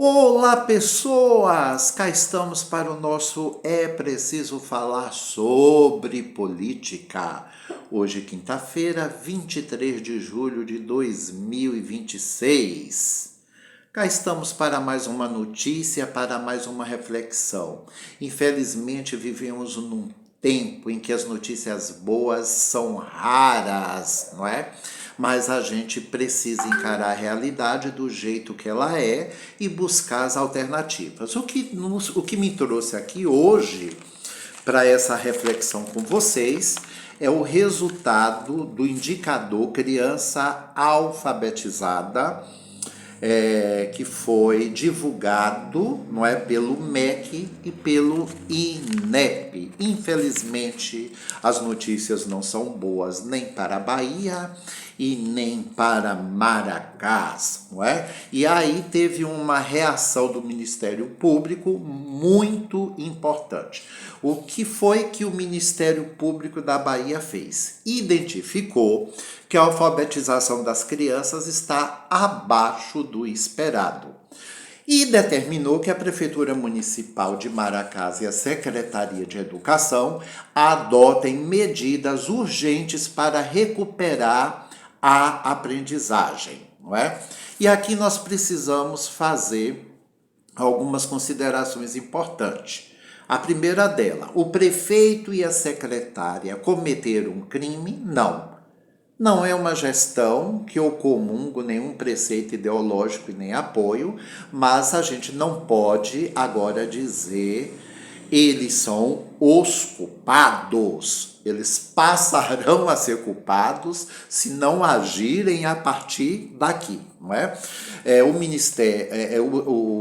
Olá, pessoas! Cá estamos para o nosso É Preciso Falar sobre Política. Hoje, quinta-feira, 23 de julho de 2026. Cá estamos para mais uma notícia, para mais uma reflexão. Infelizmente, vivemos num tempo em que as notícias boas são raras, não é? Mas a gente precisa encarar a realidade do jeito que ela é e buscar as alternativas. O que me trouxe aqui hoje para essa reflexão com vocês é o resultado do indicador criança alfabetizada, que foi divulgado, não é, pelo MEC e pelo INEP. Infelizmente, as notícias não são boas nem para a Bahia e nem para Maracás, não é? E aí teve uma reação do Ministério Público muito importante. O que foi que o Ministério Público da Bahia fez? Identificou que a alfabetização das crianças está abaixo do esperado e determinou que a Prefeitura Municipal de Maracás e a Secretaria de Educação adotem medidas urgentes para recuperar a aprendizagem, não é? E aqui nós precisamos fazer algumas considerações importantes. A primeira dela, o prefeito e a secretária cometeram um crime? Não. Não é uma gestão que eu comungo nenhum preceito ideológico e nem apoio, mas a gente não pode agora dizer eles são os culpados. Eles passarão a ser culpados se não agirem a partir daqui, não é? O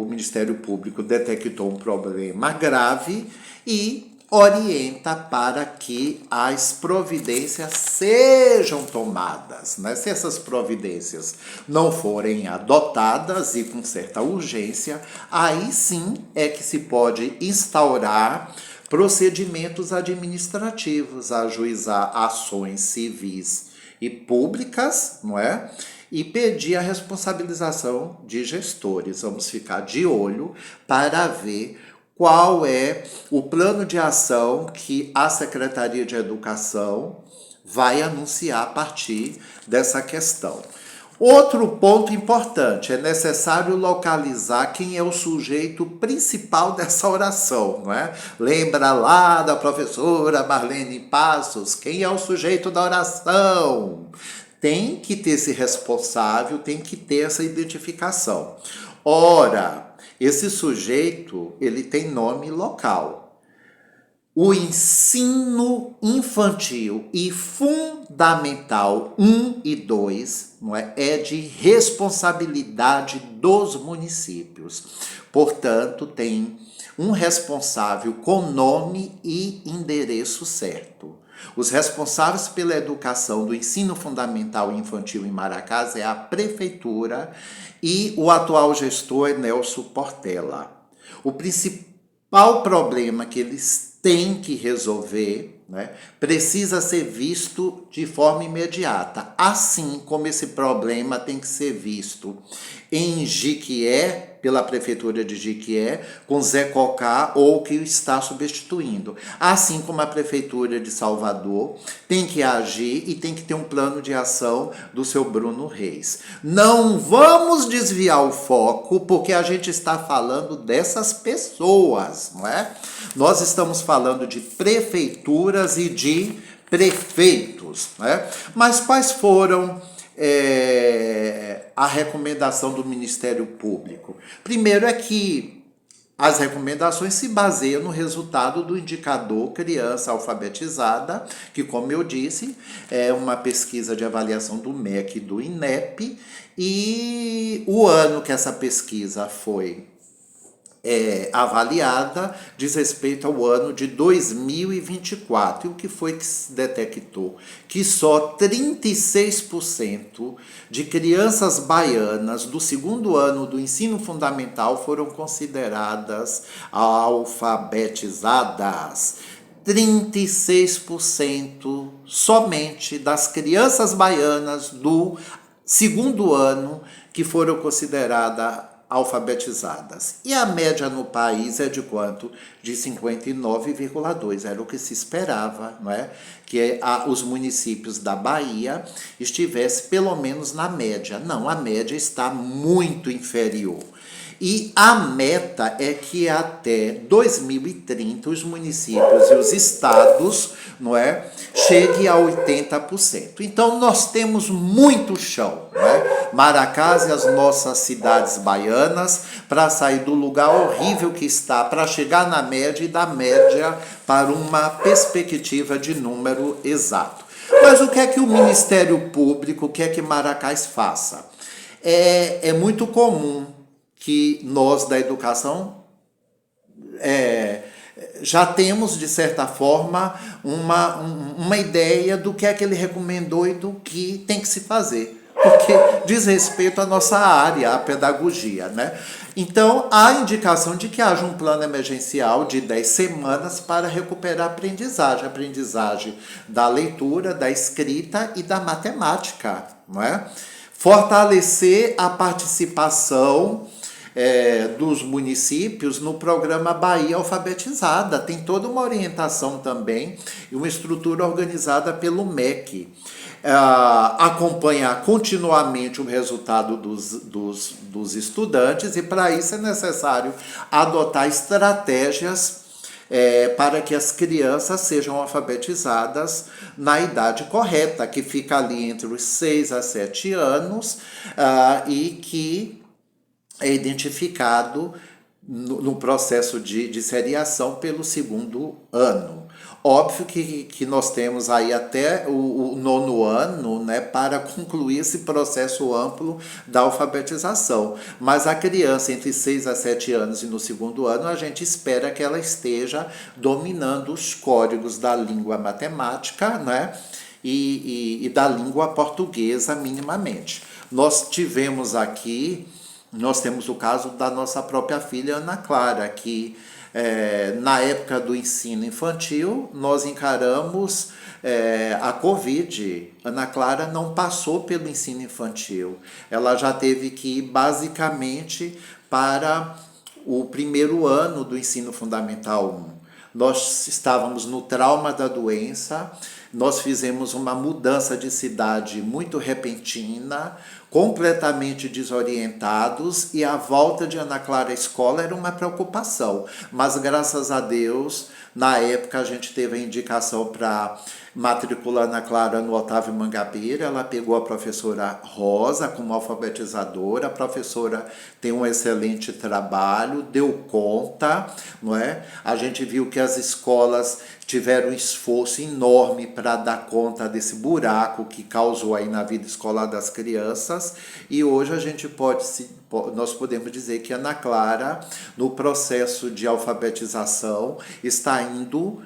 Ministério Público detectou um problema grave e orienta para que as providências sejam tomadas, né? Se essas providências não forem adotadas e com certa urgência, aí sim é que se pode instaurar procedimentos administrativos, ajuizar ações civis e públicas, não é? E pedir a responsabilização de gestores. Vamos ficar de olho para ver qual é o plano de ação que a Secretaria de Educação vai anunciar a partir dessa questão. Outro ponto importante, é necessário localizar quem é o sujeito principal dessa oração, não é? Lembra lá da professora Marlene Passos, quem é o sujeito da oração? Tem que ter esse responsável, tem que ter essa identificação. Ora, esse sujeito, ele tem nome local. O ensino infantil e fundamental 1 e 2, não é, é de responsabilidade dos municípios. Portanto, tem um responsável com nome e endereço certo. Os responsáveis pela educação do ensino fundamental e infantil em Maracás é a prefeitura e o atual gestor é Nelson Portela. O principal problema que eles têm que resolver, né, precisa ser visto de forma imediata, assim como esse problema tem que ser visto em Jiquié, pela Prefeitura de Jiquié, com Zé Cocá ou que o está substituindo. Assim como a Prefeitura de Salvador tem que agir e tem que ter um plano de ação do seu Bruno Reis. Não vamos desviar o foco, porque a gente está falando dessas pessoas, não é? Nós estamos falando de prefeituras e de prefeitos, né? Mas quais foram a recomendação do Ministério Público? Primeiro é que as recomendações se baseiam no resultado do indicador criança alfabetizada, que, como eu disse, é uma pesquisa de avaliação do MEC e do INEP, e o ano que essa pesquisa foi avaliada diz respeito ao ano de 2024. E o que foi que se detectou? Que só 36% de crianças baianas do segundo ano do ensino fundamental foram consideradas alfabetizadas. 36% somente das crianças baianas do segundo ano que foram consideradas alfabetizadas. E a média no país é de quanto? De 59,2. Era o que se esperava, não é? Que os municípios da Bahia estivessem pelo menos na média. Não, a média está muito inferior. E a meta é que até 2030 os municípios e os estados, não é, cheguem a 80%. Então nós temos muito chão, não é? Maracás e as nossas cidades baianas para sair do lugar horrível que está, para chegar na média e da média para uma perspectiva de número exato. Mas o que é que o Ministério Público, o que é que Maracás faça? É muito comum que nós da educação já temos, de certa forma, uma ideia do que é que ele recomendou e do que tem que se fazer, porque diz respeito à nossa área, à pedagogia, né? Então, há indicação de que haja um plano emergencial de 10 semanas para recuperar a aprendizagem da leitura, da escrita e da matemática, não é? Fortalecer a participação dos municípios no programa Bahia Alfabetizada. Tem toda uma orientação também e uma estrutura organizada pelo MEC. Acompanhar continuamente o resultado dos estudantes e para isso é necessário adotar estratégias para que as crianças sejam alfabetizadas na idade correta, que fica ali entre os 6 a 7 anos e que é identificado no processo de seriação pelo 2º ano. Óbvio que nós temos aí até o 9º ano, né, para concluir esse processo amplo da alfabetização. Mas a criança entre 6 a 7 anos e no 2º ano, a gente espera que ela esteja dominando os códigos da língua matemática, né, e da língua portuguesa minimamente. Nós temos o caso da nossa própria filha Ana Clara, que na época do ensino infantil nós encaramos a Covid. Ana Clara não passou pelo ensino infantil, ela já teve que ir basicamente para o 1º ano do ensino fundamental 1. Nós estávamos no trauma da doença, nós fizemos uma mudança de cidade muito repentina, completamente desorientados, e a volta de Ana Clara à escola era uma preocupação. Mas, graças a Deus, na época a gente teve a indicação para matricular Ana Clara no Otávio Mangabeira. Ela pegou a professora Rosa como alfabetizadora. A professora tem um excelente trabalho, deu conta, não é? A gente viu que as escolas tiveram um esforço enorme para dar conta desse buraco que causou aí na vida escolar das crianças, e hoje nós podemos dizer que Ana Clara, no processo de alfabetização, está indo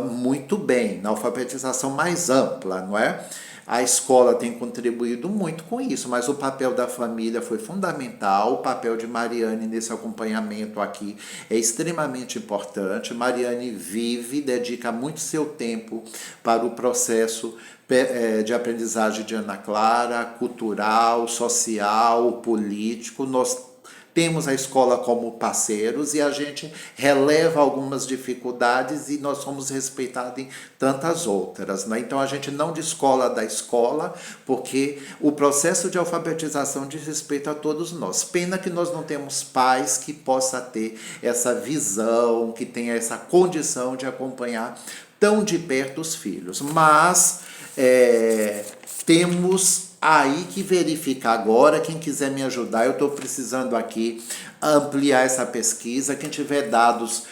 muito bem, na alfabetização mais ampla, não é? A escola tem contribuído muito com isso, mas o papel da família foi fundamental. O papel de Mariane nesse acompanhamento aqui é extremamente importante. Mariane dedica muito seu tempo para o processo de aprendizagem de Ana Clara, cultural, social, político. Nós temos a escola como parceiros e a gente releva algumas dificuldades e nós somos respeitados em tantas outras, né? Então a gente não descola da escola, porque o processo de alfabetização diz respeito a todos nós. Pena que nós não temos pais que possam ter essa visão, que tenha essa condição de acompanhar tão de perto os filhos. Mas temos aí que verificar agora. Quem quiser me ajudar, eu estou precisando aqui ampliar essa pesquisa. Quem tiver dados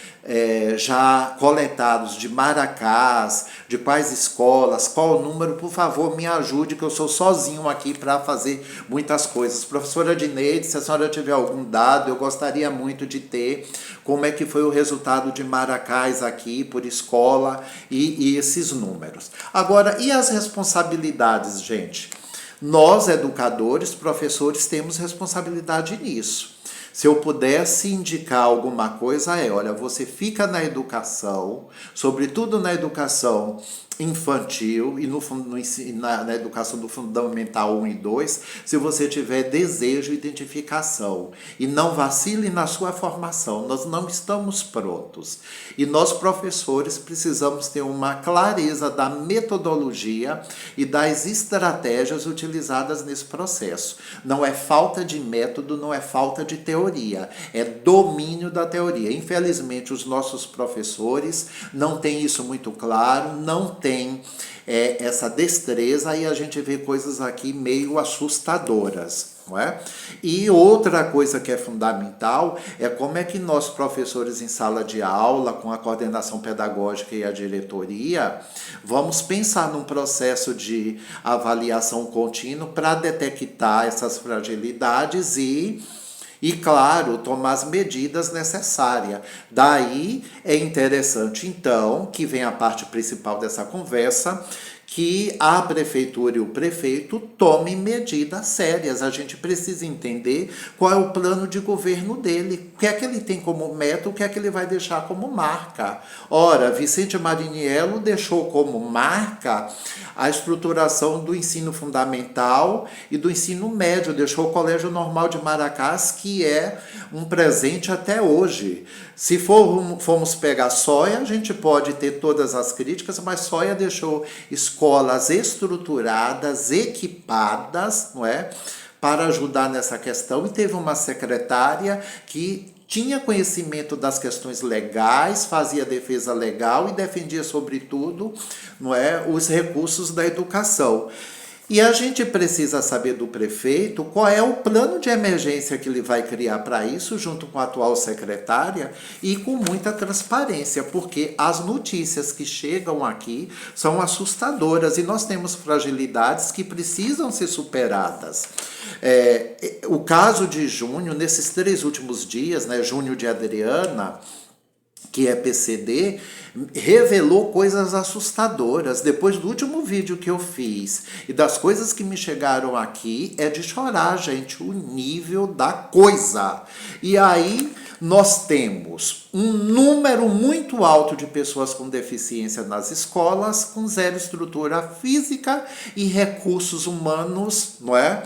já coletados de Maracás, de quais escolas, qual o número, por favor, me ajude, que eu sou sozinho aqui para fazer muitas coisas. Professora Dineide, se a senhora tiver algum dado, eu gostaria muito de ter como é que foi o resultado de Maracás aqui, por escola, e esses números. Agora, e as responsabilidades, gente? Nós, educadores, professores, temos responsabilidade nisso. Se eu pudesse indicar alguma coisa olha, você fica na educação, sobretudo na educação infantil e na educação do Fundamental 1 e 2, se você tiver desejo e identificação. E não vacile na sua formação, nós não estamos prontos. E nós, professores, precisamos ter uma clareza da metodologia e das estratégias utilizadas nesse processo. Não é falta de método, não é falta de teoria, é domínio da teoria. Infelizmente, os nossos professores não têm isso muito claro, não tem essa destreza, e a gente vê coisas aqui meio assustadoras. Não é? E outra coisa que é fundamental é como é que nós, professores em sala de aula, com a coordenação pedagógica e a diretoria, vamos pensar num processo de avaliação contínua para detectar essas fragilidades e, claro, tomar as medidas necessárias. Daí é interessante, então, que vem a parte principal dessa conversa, que a prefeitura e o prefeito tomem medidas sérias. A gente precisa entender qual é o plano de governo dele, o que é que ele tem como meta, o que é que ele vai deixar como marca. Ora, Vicente Mariniello deixou como marca a estruturação do ensino fundamental e do ensino médio, deixou o Colégio Normal de Maracás, que é um presente até hoje. Se formos pegar Soia, a gente pode ter todas as críticas, mas Soia deixou escolas estruturadas, equipadas, não é, para ajudar nessa questão, e teve uma secretária que tinha conhecimento das questões legais, fazia defesa legal e defendia, sobretudo, não é, os recursos da educação. E a gente precisa saber do prefeito qual é o plano de emergência que ele vai criar para isso, junto com a atual secretária, e com muita transparência, porque as notícias que chegam aqui são assustadoras e nós temos fragilidades que precisam ser superadas. O caso de junho, nesses 3 últimos dias, né, junho de Adriana, que é PCD, revelou coisas assustadoras. Depois do último vídeo que eu fiz e das coisas que me chegaram aqui, é de chorar, gente, o nível da coisa. E aí nós temos um número muito alto de pessoas com deficiência nas escolas, com zero estrutura física e recursos humanos, não é?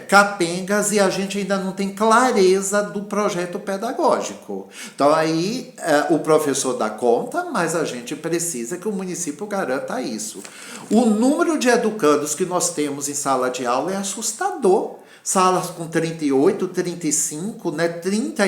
Capengas, e a gente ainda não tem clareza do projeto pedagógico. Então aí o professor dá conta, mas a gente precisa que o município garanta isso. O número de educandos que nós temos em sala de aula é assustador. Salas com 38, 35, né, 30.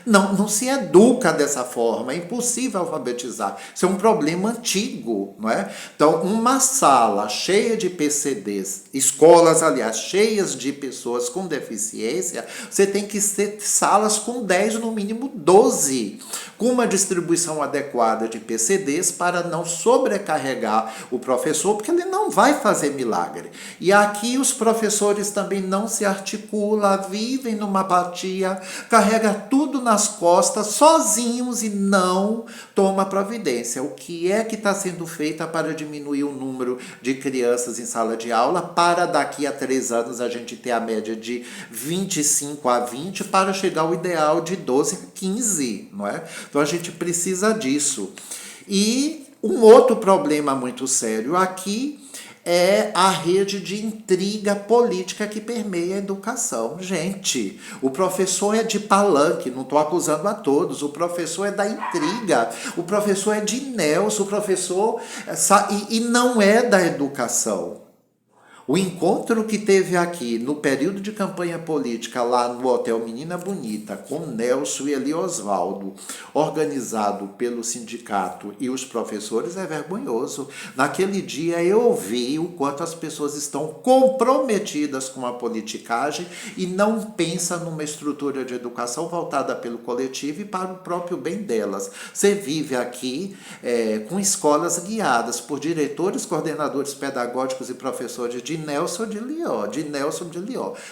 Não se educa dessa forma, é impossível alfabetizar. Isso é um problema antigo, não é? Então, uma sala cheia de PCDs, escolas, aliás, cheias de pessoas com deficiência, você tem que ter salas com 10, no mínimo 12, com uma distribuição adequada de PCDs para não sobrecarregar o professor, porque ele não vai fazer milagre. E aqui os professores também não se articula, vivem numa apatia, carrega tudo nas costas, sozinhos, e não toma providência. O que é que está sendo feito para diminuir o número de crianças em sala de aula, para daqui a 3 anos a gente ter a média de 25 a 20, para chegar ao ideal de 12 a 15, não é? Então a gente precisa disso. E um outro problema muito sério aqui é a rede de intriga política que permeia a educação. Gente, o professor é de palanque, não estou acusando a todos, o professor é da intriga, o professor é de Nelson, o professor e não é da educação. O encontro que teve aqui no período de campanha política lá no Hotel Menina Bonita com Nelson e Eli Osvaldo, organizado pelo sindicato e os professores, é vergonhoso. Naquele dia eu vi o quanto as pessoas estão comprometidas com a politicagem e não pensam numa estrutura de educação voltada pelo coletivo e para o próprio bem delas. Você vive aqui com escolas guiadas por diretores, coordenadores pedagógicos e professores de Nelson de Lió.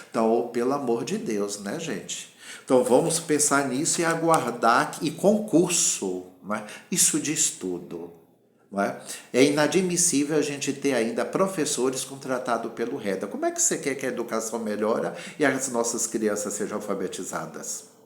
Então, pelo amor de Deus, né, gente? Então, vamos pensar nisso e aguardar, e concurso, né? Isso diz tudo. Não é? É inadmissível a gente ter ainda professores contratados pelo REDA. Como é que você quer que a educação melhore e as nossas crianças sejam alfabetizadas?